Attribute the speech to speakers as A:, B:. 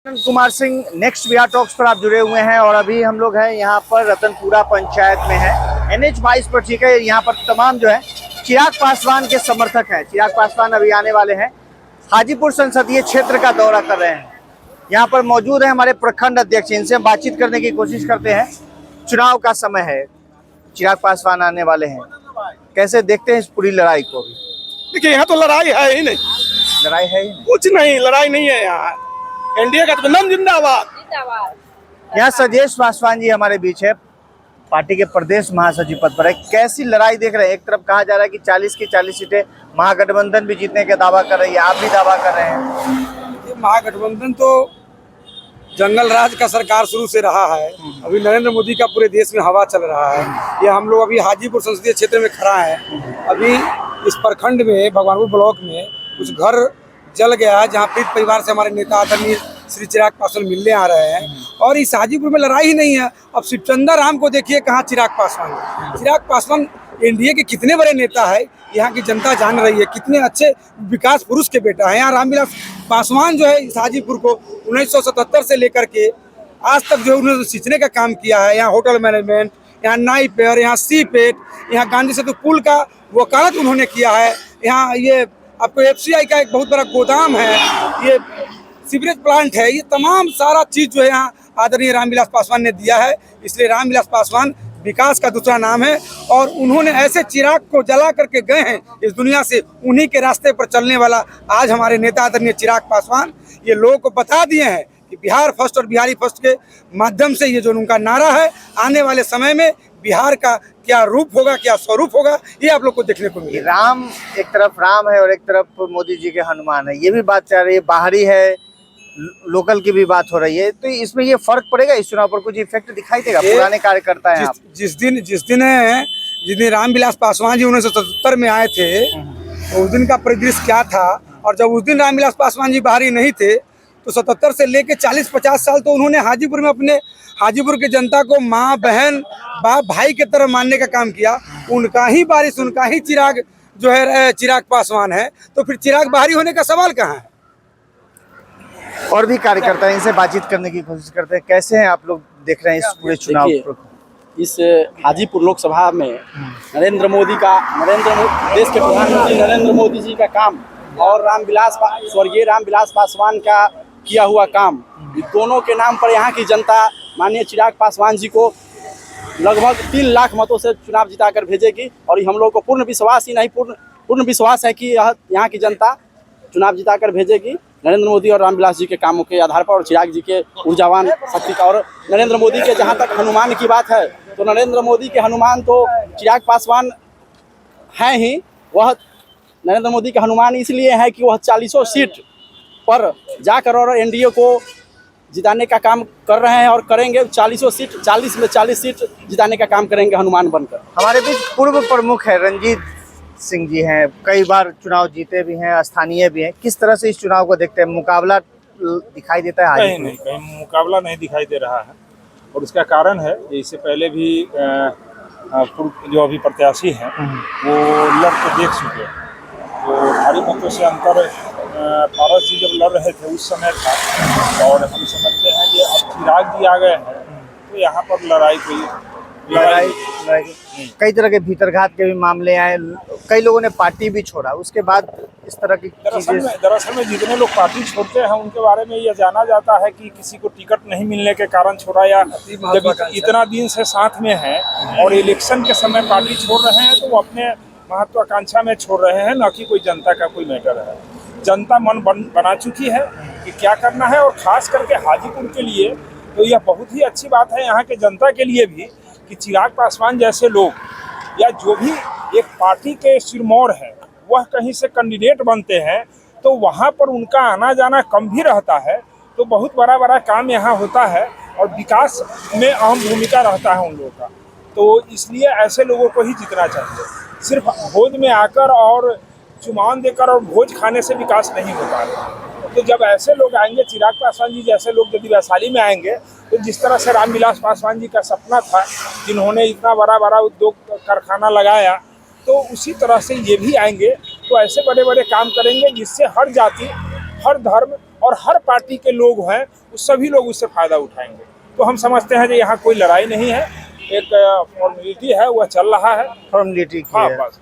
A: Kumar Singh, next Bihar talks पर आप जुड़े हुए हैं और अभी हम लोग हैं यहाँ पर रतनपुरा पंचायत में है NH 22 पर। ठीक है, यहाँ पर तमाम जो है चिराग पासवान के समर्थक हैं। चिराग पासवान अभी आने वाले हैं, हाजीपुर संसदीय क्षेत्र का दौरा कर रहे हैं। यहाँ पर मौजूद है हमारे प्रखंड अध्यक्ष, इनसे हम बातचीत करने की कोशिश करते हैं। चुनाव का समय है, चिराग पासवान आने वाले हैं, कैसे देखते हैं इस पूरी लड़ाई को?
B: देखिए, यहाँ तो लड़ाई है ही नहीं।
A: लड़ाई है ही
B: कुछ नहीं, लड़ाई नहीं है यहाँ। एनडीए का नाम जिंदाबाद।
A: यहाँ सजेश पासवान जी हमारे बीच है, पार्टी के प्रदेश महासचिव पद पर है। कैसी लड़ाई देख रहे हैं? एक तरफ कहा जा रहा है कि 40 की 40 सीटें महागठबंधन भी जीतने का दावा कर रही है, आप भी दावा कर रहे हैं।
B: महागठबंधन तो जंगल राज का सरकार शुरू से रहा है। अभी नरेंद्र मोदी का पूरे देश में हवा चल रहा है। ये हम लोग अभी हाजीपुर संसदीय क्षेत्र में खड़ा है। अभी इस प्रखंड में भगवानपुर ब्लॉक में कुछ घर जल गया है, जहाँ पीड़ित परिवार से हमारे नेता आदरणीय श्री चिराग पासवान मिलने आ रहे हैं। और इस हाजीपुर में लड़ाई ही नहीं है। अब शिवचंद्र राम को देखिए, कहाँ चिराग पासवान है। चिराग पासवान एनडीए के कितने बड़े नेता है, यहाँ की जनता जान रही है। कितने अच्छे विकास पुरुष के बेटा है। यहाँ रामविलास पासवान जो है इस हाजीपुर को 1977 से लेकर के आज तक जो उन्होंने सींचने का काम किया है। यहाँ होटल मैनेजमेंट, यहाँ नाई पेयर, यहाँ सी पेट, यहाँ गांधी सेतु पुल का वकालत उन्होंने किया है। यहाँ ये आपको FCI का एक बहुत बड़ा गोदाम है, ये सीवरेज प्लांट है। ये तमाम सारा चीज़ जो है यहाँ आदरणीय रामविलास पासवान ने दिया है। इसलिए रामविलास पासवान विकास का दूसरा नाम है। और उन्होंने ऐसे चिराग को जला करके गए हैं इस दुनिया से। उन्हीं के रास्ते पर चलने वाला आज हमारे नेता आदरणीय चिराग पासवान ये लोगों को बता दिए हैं कि बिहार फर्स्ट और बिहारी फर्स्ट के माध्यम से ये जो उनका नारा है, आने वाले समय में बिहार का क्या रूप होगा, क्या स्वरूप होगा, ये आप लोग को देखने को मिलेगा।
A: राम, एक तरफ राम है और एक तरफ मोदी जी के हनुमान है, ये भी बात चल रही है। बाहरी है, लोकल की भी बात हो रही है। तो इसमें ये फर्क पड़ेगा, इस चुनाव पर कुछ इफेक्ट दिखाई देगा? पुराने कार्यकर्ता हैं आप।
B: जिस दिन रामविलास पासवान जी 1977 में आए थे, तो उस दिन का परिदृश्य क्या था। और जब उस दिन रामविलास पासवान जी बाहरी नहीं थे, तो 77 से लेके 40-50 साल तो उन्होंने हाजीपुर में अपने हाजीपुर की जनता को माँ, बहन, बाप, भाई की तरह मानने का काम किया। उनका ही बारिश, उनका ही चिराग जो है चिराग पासवान है। तो फिर चिराग बाहरी होने का सवाल कहाँ है?
A: और भी कार्यकर्ता हैं, इनसे बातचीत करने की कोशिश करते हैं। कैसे हैं आप लोग देख रहे हैं इस पूरे चुनाव को?
C: इस हाजीपुर लोकसभा में देश के प्रधानमंत्री नरेंद्र मोदी जी का काम और स्वर्गीय रामविलास पासवान का किया हुआ काम, ये दोनों के नाम पर यहाँ की जनता माननीय चिराग पासवान जी को लगभग 3 लाख मतों से चुनाव जिताकर भेजेगी। और हम लोग को पूर्ण विश्वास है कि यहाँ की जनता चुनाव जिताकर भेजेगी नरेंद्र मोदी और रामविलास जी के कामों के आधार पर और चिराग जी के ऊर्जावान शक्ति का। और नरेंद्र मोदी के जहाँ तक हनुमान की बात है, तो नरेंद्र मोदी के हनुमान तो चिराग पासवान हैं ही। वह नरेंद्र मोदी के हनुमान इसलिए है कि वह 40 सीट पर जाकर और एनडीए को जिताने का काम कर रहे हैं और करेंगे। 40 में 40 सीट जिताने का काम करेंगे हनुमान बनकर।
A: हमारे बीच पूर्व प्रमुख है रणजीत सिंह जी हैं, कई बार चुनाव जीते भी हैं, स्थानीय भी हैं। किस तरह से इस चुनाव को देखते हैं? मुकाबला दिखाई देता है?
D: कहीं मुकाबला नहीं दिखाई दे रहा है। और उसका कारण है, इससे पहले भी जो अभी प्रत्याशी हैं वो लड़ के देख चुके हैं। तो भारी मतों से अंतर पारस जी जब लड़ रहे थे उस समय था। और हम समझते हैं कि अब चिराग जी आ गए हैं, तो यहाँ पर लड़ाई
A: कई तरह के भीतरघात के भी मामले आए। कई लोगों ने पार्टी भी छोड़ा, उसके बाद इस तरह की
D: दरअसल में जितने लोग पार्टी छोड़ते हैं उनके बारे में यह जाना जाता है कि किसी को टिकट नहीं मिलने के कारण छोड़ा, या जब इतना दिन से साथ में है और इलेक्शन के समय पार्टी छोड़ रहे हैं तो वो अपने महत्वाकांक्षा में छोड़ रहे हैं, न कि कोई जनता का कोई मैटर है। जनता मन बना चुकी है कि क्या करना है। और खास करके हाजीपुर के लिए तो यह बहुत ही अच्छी बात है, यहाँ के जनता के लिए भी, कि चिराग पासवान जैसे लोग या जो भी एक पार्टी के सिरमौर है वह कहीं से कैंडिडेट बनते हैं तो वहाँ पर उनका आना जाना कम भी रहता है। तो बहुत बड़ा काम यहाँ होता है और विकास में अहम भूमिका रहता है उन लोगों का। तो इसलिए ऐसे लोगों को ही जीतना चाहिए। सिर्फ भोज में आकर और चुमान देकर और भोज खाने से विकास नहीं होता है। तो जब ऐसे लोग आएंगे, चिराग पासवान जी जैसे लोग यदि वैशाली में आएंगे, तो जिस तरह से रामविलास पासवान जी का सपना था, जिन्होंने इतना बड़ा उद्योग कारखाना लगाया, तो उसी तरह से ये भी आएंगे तो ऐसे बड़े काम करेंगे जिससे हर जाति, हर धर्म और हर पार्टी के लोग हैं वो सभी लोग उससे फायदा उठाएंगे। तो हम समझते हैं कि यहाँ कोई लड़ाई नहीं है, एक फॉर्मेलिटी है, वह चल रहा है।
A: फॉर्मेलिटी की
D: हाँ
A: है।
D: बस।